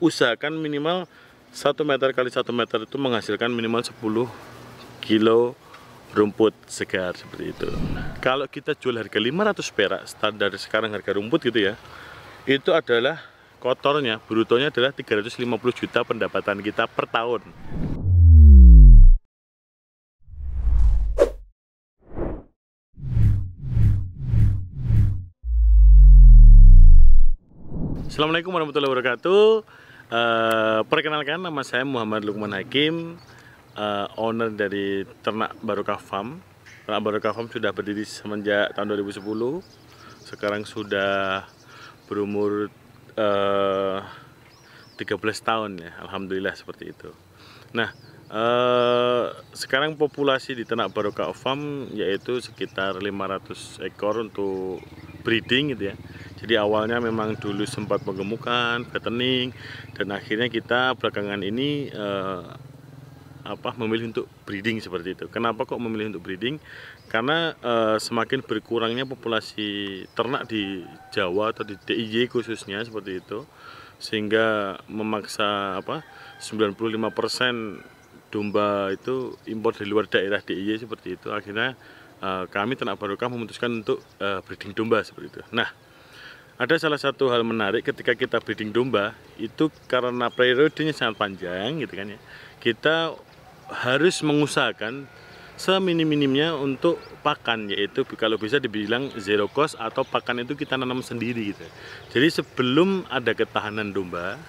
usahakan minimal 1 meter kali 1 meter itu menghasilkan minimal 10 kilo rumput segar seperti itu. Kalau kita jual harga 500 perak, standar sekarang harga rumput gitu ya, itu adalah kotornya, brutonya adalah 350 juta pendapatan kita per tahun. Assalamualaikum warahmatullahi wabarakatuh. Perkenalkan, nama saya Muhammad Lukman Hakim, owner dari Ternak Barokah Farm. Ternak Barokah Farm sudah berdiri semenjak tahun 2010. Sekarang sudah berumur 13 tahun ya, alhamdulillah seperti itu. Nah, sekarang populasi di Ternak Barokah Farm yaitu sekitar 500 ekor untuk breeding gitu ya. Jadi awalnya memang dulu sempat penggemukan, fattening, dan akhirnya kita belakangan ini memilih untuk breeding seperti itu. Kenapa kok memilih untuk breeding? Karena semakin berkurangnya populasi ternak di Jawa atau di DIY khususnya seperti itu, sehingga memaksa 95% domba itu impor dari luar daerah DIY seperti itu. Akhirnya kami Ternak Barokah memutuskan untuk breeding domba seperti itu. Nah, ada salah satu hal menarik ketika kita breeding domba itu, karena periodenya sangat panjang gitu kan ya. Kita harus mengusahakan seminim-minimnya untuk pakan, yaitu kalau bisa dibilang zero cost atau pakan itu kita nanam sendiri gitu. Jadi sebelum ada ketahanan domba,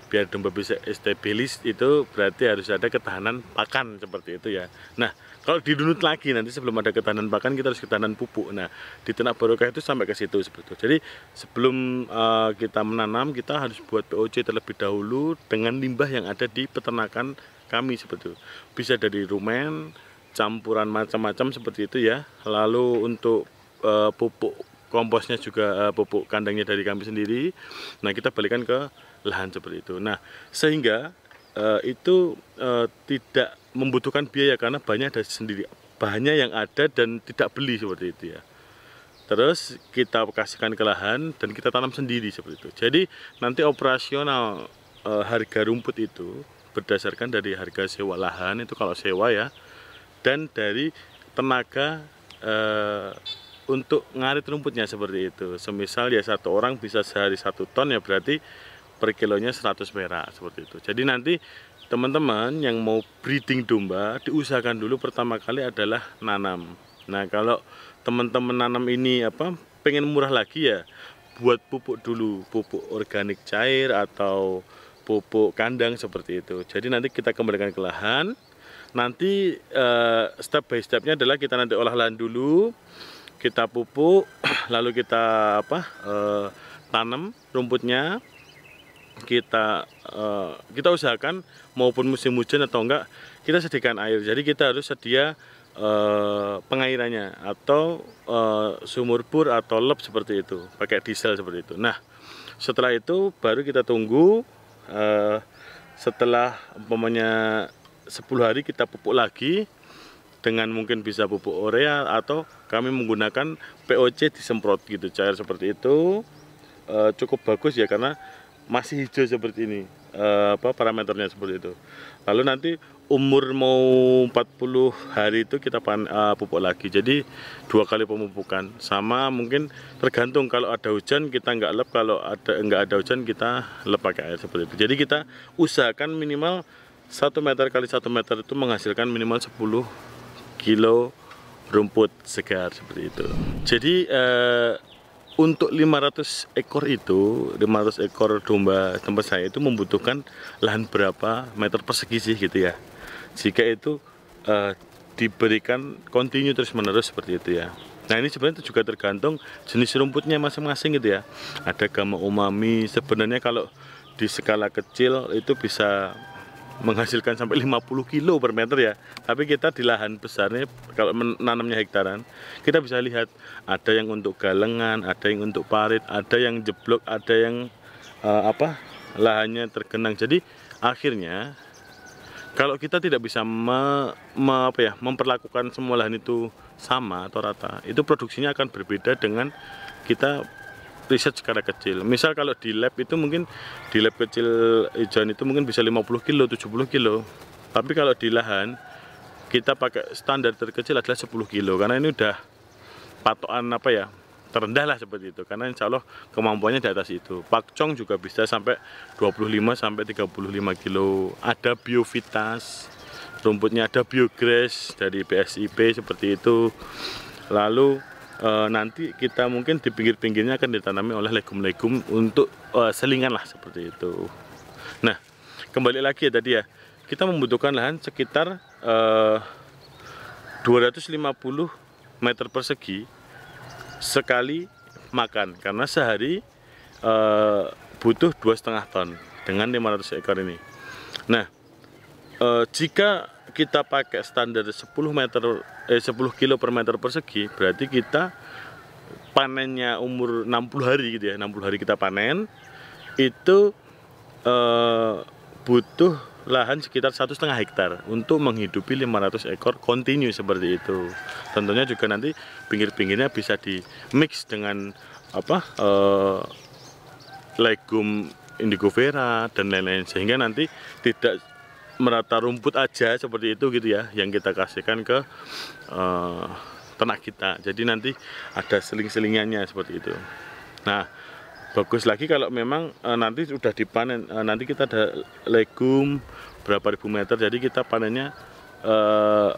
biar domba bisa established, itu berarti harus ada ketahanan pakan seperti itu ya. Nah, kalau dirunut lagi nanti sebelum ada ketahanan pakan kita harus ketahanan pupuk. Nah, di Ternak Barokah itu sampai ke situ seperti itu. Jadi sebelum kita menanam, kita harus buat POC terlebih dahulu dengan limbah yang ada di peternakan kami seperti itu. Bisa dari rumen, campuran macam-macam seperti itu ya. Lalu untuk pupuk komposnya juga pupuk kandangnya dari kami sendiri. Nah, kita balikan ke lahan seperti itu. Nah, sehingga itu tidak membutuhkan biaya karena banyak dari sendiri, bahannya yang ada dan tidak beli seperti itu ya. Terus kita kasihkan ke lahan dan kita tanam sendiri seperti itu. Jadi nanti operasional harga rumput itu berdasarkan dari harga sewa lahan itu kalau sewa ya, dan dari tenaga untuk ngarit rumputnya seperti itu. Semisal ya satu orang bisa sehari 1 ton ya, berarti per kilonya 100 perak seperti itu. Jadi nanti teman-teman yang mau breeding domba diusahakan dulu pertama kali adalah nanam. Nah, kalau teman-teman nanam ini pengen murah lagi ya, buat pupuk dulu, pupuk organik cair atau pupuk kandang seperti itu. Jadi nanti kita kembalikan ke lahan. Nanti step by stepnya adalah kita nanti olah lahan dulu, kita pupuk, lalu kita tanam rumputnya. Kita usahakan maupun musim hujan atau enggak kita sediakan air. Jadi kita harus sedia pengairannya atau sumur bor atau lep seperti itu, pakai diesel seperti itu. Nah, setelah itu baru kita tunggu, setelah umpamanya 10 hari kita pupuk lagi dengan mungkin bisa pupuk urea atau kami menggunakan POC disemprot gitu, cair seperti itu. Cukup bagus ya karena masih hijau seperti ini, parameternya seperti itu. Lalu nanti umur mau 40 hari itu kita pupuk lagi. Jadi 2 kali pemupukan. Sama mungkin tergantung, kalau ada hujan kita nggak lep, kalau nggak ada hujan kita lep pakai air seperti itu. Jadi kita usahakan minimal 1 meter kali 1 meter itu menghasilkan minimal 10 kilo rumput segar seperti itu. Jadi untuk 500 ekor itu, 500 ekor domba tempat saya itu membutuhkan lahan berapa meter persegi sih gitu ya. Jika itu diberikan kontinu terus menerus seperti itu ya. Nah, ini sebenarnya juga tergantung jenis rumputnya masing-masing gitu ya. Ada Gama Umami, sebenarnya kalau di skala kecil itu bisa menghasilkan sampai 50 kilo per meter ya. Tapi kita di lahan besarnya, kalau menanamnya hektaran, kita bisa lihat ada yang untuk galengan, ada yang untuk parit, ada yang jeblok, ada yang lahannya tergenang. Jadi akhirnya kalau kita tidak bisa memperlakukan semua lahan itu sama atau rata, itu produksinya akan berbeda dengan kita riset secara kecil. Misal kalau di lab itu mungkin di lab kecil hijauan itu mungkin bisa 50 kilo, 70 kilo. Tapi kalau di lahan kita pakai standar terkecil adalah 10 kilo karena ini udah patokan apa ya, terendah lah seperti itu, karena insya Allah kemampuannya di atas itu. Pakcong juga bisa sampai 25 sampai 35 kilo. Ada biovitas, rumputnya ada biograss dari PSIP seperti itu. Lalu nanti kita mungkin di pinggir-pinggirnya akan ditanami oleh legum-legum untuk selingan lah seperti itu. Nah, kembali lagi ya tadi ya, kita membutuhkan lahan sekitar 250 meter persegi sekali makan, karena sehari butuh 2,5 ton dengan 500 ekor ini. Nah, jika kita pakai standar 10 kilo per meter persegi, berarti kita panennya umur 60 hari gitu ya, 60 hari kita panen, itu butuh lahan sekitar 1,5 hektar untuk menghidupi 500 ekor kontinu seperti itu. Tentunya juga nanti pinggir-pinggirnya bisa di mix dengan apa, legum indigo vera dan lain-lain, sehingga nanti tidak merata rumput aja seperti itu gitu ya, yang kita kasihkan ke ternak kita. Jadi nanti ada seling-selingannya seperti itu. Nah, bagus lagi kalau memang nanti sudah dipanen, nanti kita ada legum berapa ribu meter, jadi kita panennya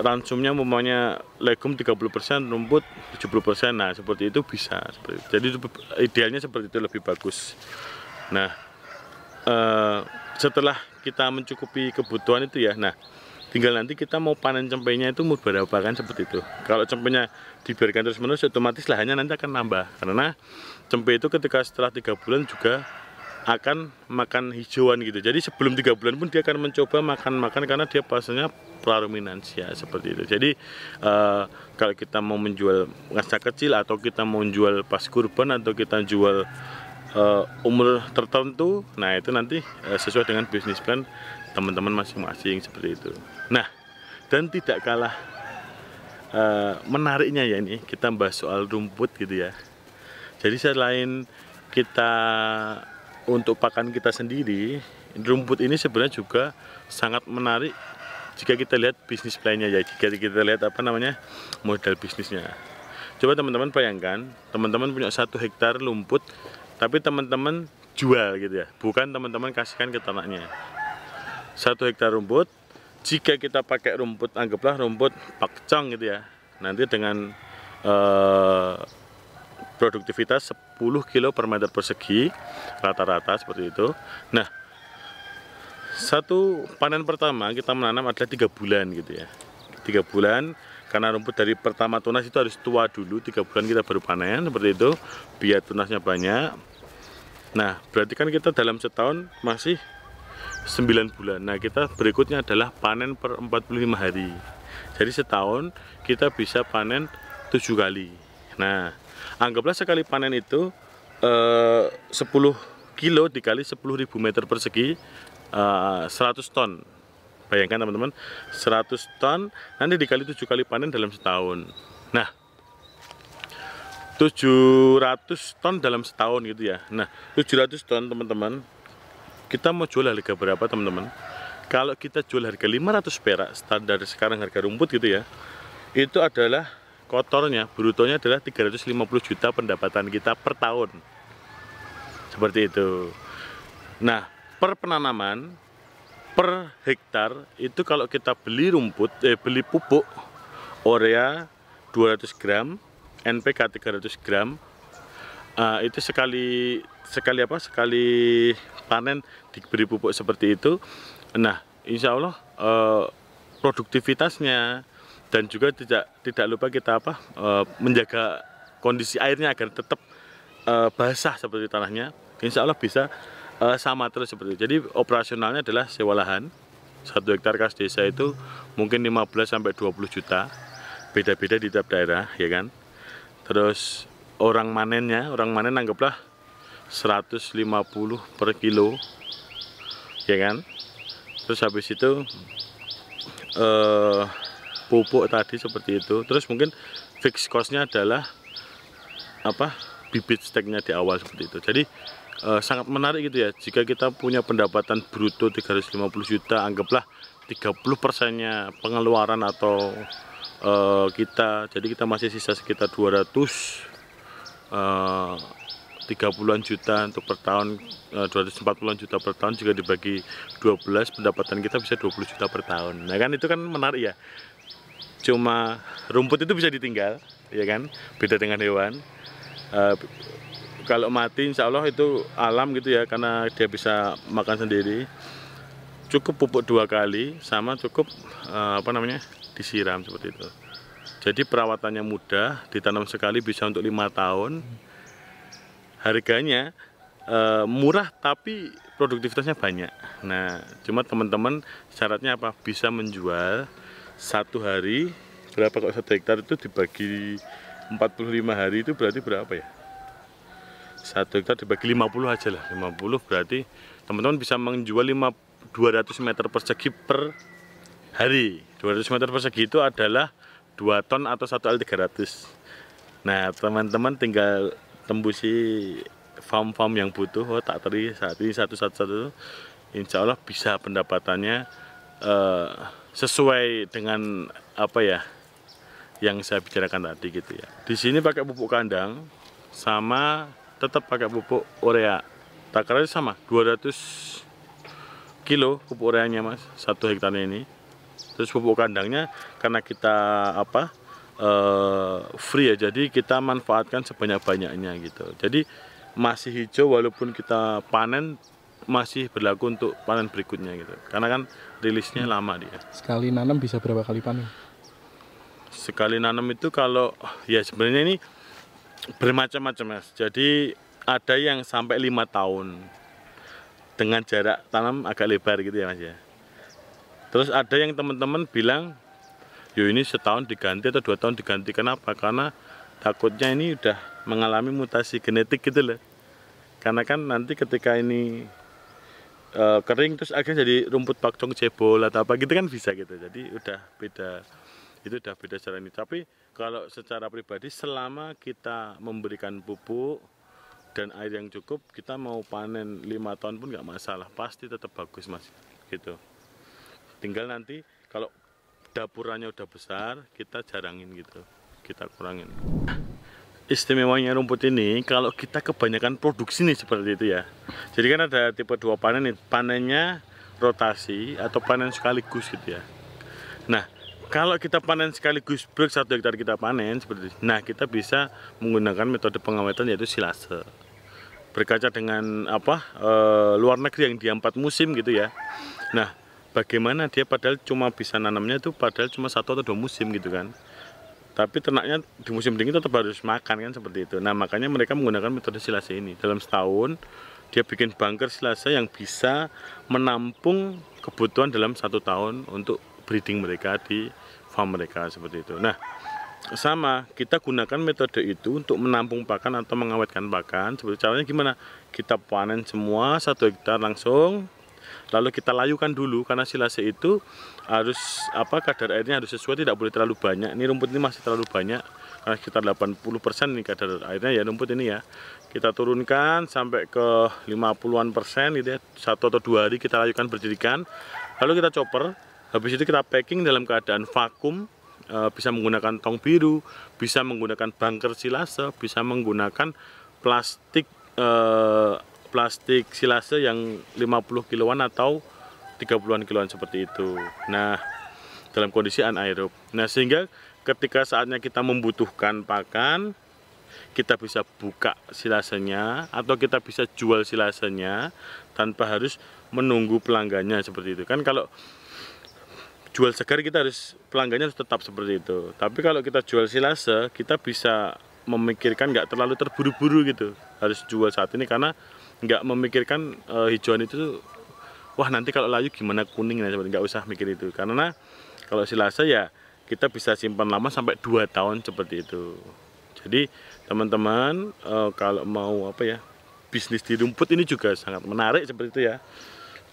ransumnya umpamanya legum 30%, rumput 70%. Nah, seperti itu bisa. Jadi idealnya seperti itu, lebih bagus. Nah, setelah kita mencukupi kebutuhan itu ya, nah tinggal nanti kita mau panen cempenya itu mau berapa kan seperti itu. Kalau cempenya dibiarkan terus menerus, otomatis lahannya nanti akan nambah, karena cempe itu ketika setelah 3 bulan juga akan makan hijauan gitu. Jadi sebelum 3 bulan pun dia akan mencoba makan karena dia pasarnya praruminansia seperti itu. Jadi kalau kita mau menjual masa kecil, atau kita mau menjual pas kurban, atau kita jual umur tertentu, nah itu nanti sesuai dengan bisnis plan teman-teman masing-masing seperti itu. Nah, dan tidak kalah menariknya ya, ini kita bahas soal rumput gitu ya. Jadi selain kita untuk pakan kita sendiri, rumput ini sebenarnya juga sangat menarik jika kita lihat bisnis plannya ya, jika kita lihat apa namanya, modal bisnisnya. Coba teman-teman bayangkan, teman-teman punya 1 hektar rumput, tapi teman-teman jual gitu ya, bukan teman-teman kasihkan ke ternaknya. 1 hektar rumput, jika kita pakai rumput, anggaplah rumput pakcong gitu ya, nanti dengan produktivitas 10 kilo per meter persegi rata-rata seperti itu. Nah, satu panen pertama kita menanam adalah 3 bulan gitu ya, 3 bulan, karena rumput dari pertama tunas itu harus tua dulu, 3 bulan kita baru panen seperti itu, biar tunasnya banyak. Nah, berarti kan kita dalam setahun masih 9 bulan. Nah, kita berikutnya adalah panen per 45 hari. Jadi setahun kita bisa panen 7 kali. Nah, anggaplah sekali panen itu 10 kilo dikali 10.000 meter persegi, 100 ton. Bayangkan teman-teman, 100 ton nanti dikali 7 kali panen dalam setahun. Nah, 700 ton dalam setahun gitu ya. Nah, 700 ton teman-teman, kita mau jual harga berapa teman-teman? Kalau kita jual harga 500 perak, standar sekarang harga rumput gitu ya, itu adalah kotornya, brutonya adalah 350 juta pendapatan kita per tahun. Seperti itu. Nah, per penanaman, per hektar itu kalau kita beli rumput, beli pupuk urea 200 gram, NPK 300 gram, itu sekali panen diberi pupuk seperti itu. Nah, insya Allah produktivitasnya, dan juga tidak lupa kita menjaga kondisi airnya agar tetap basah seperti tanahnya, insya Allah bisa sama terus seperti itu. Jadi operasionalnya adalah sewa lahan. 1 hektar kas desa itu mungkin 15 sampai 20 juta, beda-beda di tiap daerah ya kan. Terus orang manen anggaplah 150 per kilo ya kan. Terus habis itu pupuk tadi seperti itu. Terus mungkin fixed cost-nya adalah bibit steknya di awal seperti itu. Jadi sangat menarik gitu ya, jika kita punya pendapatan bruto 350 juta, anggaplah 30%-nya pengeluaran atau jadi kita masih sisa sekitar 30-an juta untuk per tahun, 240-an juta per tahun. Jika dibagi 12, pendapatan kita bisa 20 juta per tahun. Nah kan itu kan menarik ya. Cuma rumput itu bisa ditinggal, ya kan, beda dengan hewan. Kalau mati insya Allah itu alam gitu ya, karena dia bisa makan sendiri. Cukup pupuk 2 kali, sama cukup disiram seperti itu. Jadi perawatannya mudah, ditanam sekali bisa untuk 5 tahun. Harganya murah tapi produktivitasnya banyak. Nah, cuma teman-teman syaratnya apa? Bisa menjual 1 hari berapa, kok 1 hektar itu dibagi 45 hari itu berarti berapa ya? 1 hektar dibagi 50 aja lah, 50 berarti teman-teman bisa menjual 200 meter persegi per hari. 200 meter persegi itu adalah 2 ton atau 1 L300. Nah teman-teman tinggal tembusi farm-farm yang butuh tak teri saat ini satu-satu, insya Allah bisa pendapatannya sesuai dengan apa ya yang saya bicarakan tadi gitu ya. Di sini pakai pupuk kandang sama tetap pakai pupuk urea. Takarannya sama 200 kilo pupuk ureanya mas, 1 hektarnya ini. Terus pupuk kandangnya karena kita free ya, jadi kita manfaatkan sebanyak-banyaknya gitu. Jadi masih hijau walaupun kita panen, masih berlaku untuk panen berikutnya gitu. Karena kan rilisnya lama dia. Sekali nanam bisa berapa kali panen? Sekali nanam itu kalau ya sebenarnya ini bermacam-macam mas. Jadi ada yang sampai 5 tahun dengan jarak tanam agak lebar gitu ya mas ya. Terus ada yang teman-teman bilang, yo ini setahun diganti atau 2 tahun diganti. Kenapa? Karena takutnya ini udah mengalami mutasi genetik gitu loh. Karena kan nanti ketika ini kering terus akhirnya jadi rumput pakcong cebol atau apa gitu kan bisa gitu. Jadi udah beda, itu udah beda secara ini. Tapi kalau secara pribadi selama kita memberikan pupuk dan air yang cukup, kita mau panen 5 tahun pun nggak masalah, pasti tetap bagus mas gitu. Tinggal nanti kalau dapurannya udah besar, kita jarangin gitu, kita kurangin. Istimewanya rumput ini kalau kita kebanyakan produksi nih seperti itu ya. Jadi kan ada tipe 2 panen nih, panennya rotasi atau panen sekaligus gitu ya. Nah kalau kita panen sekaligus, 1 hektar kita panen seperti itu, nah kita bisa menggunakan metode pengawetan yaitu silase. Berkaca dengan luar negeri yang dia 4 musim gitu ya. Nah bagaimana dia padahal cuma bisa nanamnya itu padahal cuma 1 atau 2 musim gitu kan. Tapi ternaknya di musim dingin tetap harus makan kan seperti itu. Nah makanya mereka menggunakan metode silase ini. Dalam setahun dia bikin bunker silase yang bisa menampung kebutuhan dalam 1 tahun untuk breeding mereka di farm mereka seperti itu. Nah sama kita gunakan metode itu untuk menampung pakan atau mengawetkan pakan. Seperti caranya gimana? Kita panen semua 1 hektar langsung, lalu kita layukan dulu karena silase itu harus kadar airnya harus sesuai, tidak boleh terlalu banyak. Ini rumput ini masih terlalu banyak karena sekitar 80% nih kadar airnya ya rumput ini ya. Kita turunkan sampai ke 50-an% gitu ya. 1 atau 2 hari kita layukan berdirikan, lalu kita chopper. Habis itu kita packing dalam keadaan vakum. Bisa menggunakan tong biru, bisa menggunakan bunker silase, bisa menggunakan plastik silase yang 50 kiloan atau 30-an kiloan seperti itu. Nah dalam kondisi anaerob. Nah sehingga ketika saatnya kita membutuhkan pakan, kita bisa buka silasenya atau kita bisa jual silasenya tanpa harus menunggu pelanggannya seperti itu. Kan kalau jual segar kita harus pelanggannya harus tetap seperti itu. Tapi kalau kita jual silase, kita bisa memikirkan nggak terlalu terburu-buru gitu. Harus jual saat ini karena nggak memikirkan hijauan itu, wah nanti kalau layu gimana kuning, nah, nggak usah mikir itu. Karena kalau silase ya kita bisa simpan lama sampai 2 tahun seperti itu. Jadi teman-teman kalau mau bisnis di rumput ini juga sangat menarik seperti itu ya.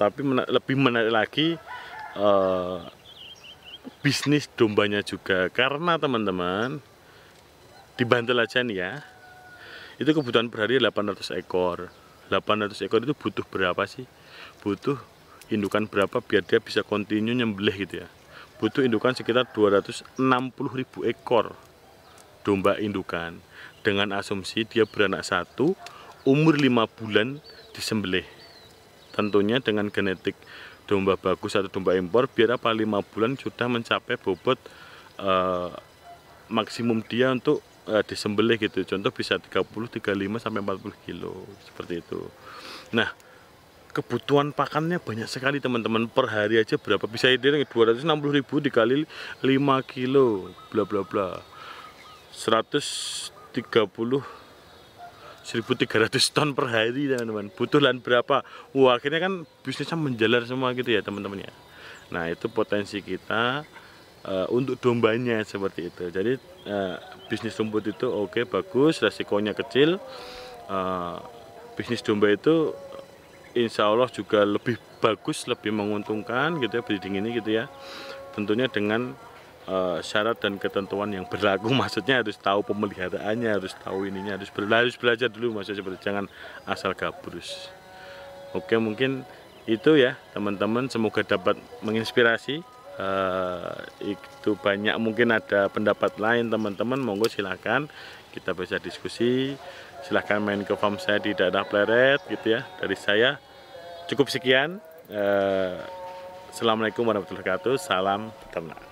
Tapi lebih menarik lagi bisnis dombanya juga, karena teman-teman di Bantul aja nih ya, Itu kebutuhan per hari 800 ekor. 800 ekor itu butuh berapa sih? Butuh indukan berapa biar dia bisa kontinu nyembelih gitu ya. Butuh indukan sekitar 260.000 ekor domba indukan, dengan asumsi dia beranak satu, umur 5 bulan disembelih. Tentunya dengan genetik domba bagus atau domba impor, biar apa 5 bulan sudah mencapai bobot maksimum dia untuk disembelih gitu. Contoh bisa 30, 35 sampai 40 kilo seperti itu. Nah, kebutuhan pakannya banyak sekali teman-teman. Per hari aja berapa? Bisa hitung 260.000 dikali 5 kilo bla bla bla. 130 1.300 ton per hari teman-teman. Butuh lahan berapa? Wah, akhirnya kan bisnisnya menjalar semua gitu ya teman-teman ya. Nah, itu potensi kita untuk dombanya seperti itu. Jadi bisnis rumput itu oke, bagus, resikonya kecil. Bisnis domba itu insya Allah juga lebih bagus, lebih menguntungkan gitu ya, breeding ini gitu ya. Tentunya dengan syarat dan ketentuan yang berlaku. Maksudnya harus tahu pemeliharaannya, harus tahu ininya, harus belajar dulu, maksudnya seperti jangan asal gabrus. Oke, mungkin itu ya teman-teman, semoga dapat menginspirasi. Itu banyak, mungkin ada pendapat lain teman-teman, monggo silahkan kita bisa diskusi. Silahkan main ke farm saya di daerah Pleret gitu ya. Dari saya cukup sekian. Assalamualaikum warahmatullahi wabarakatuh. Salam ternak.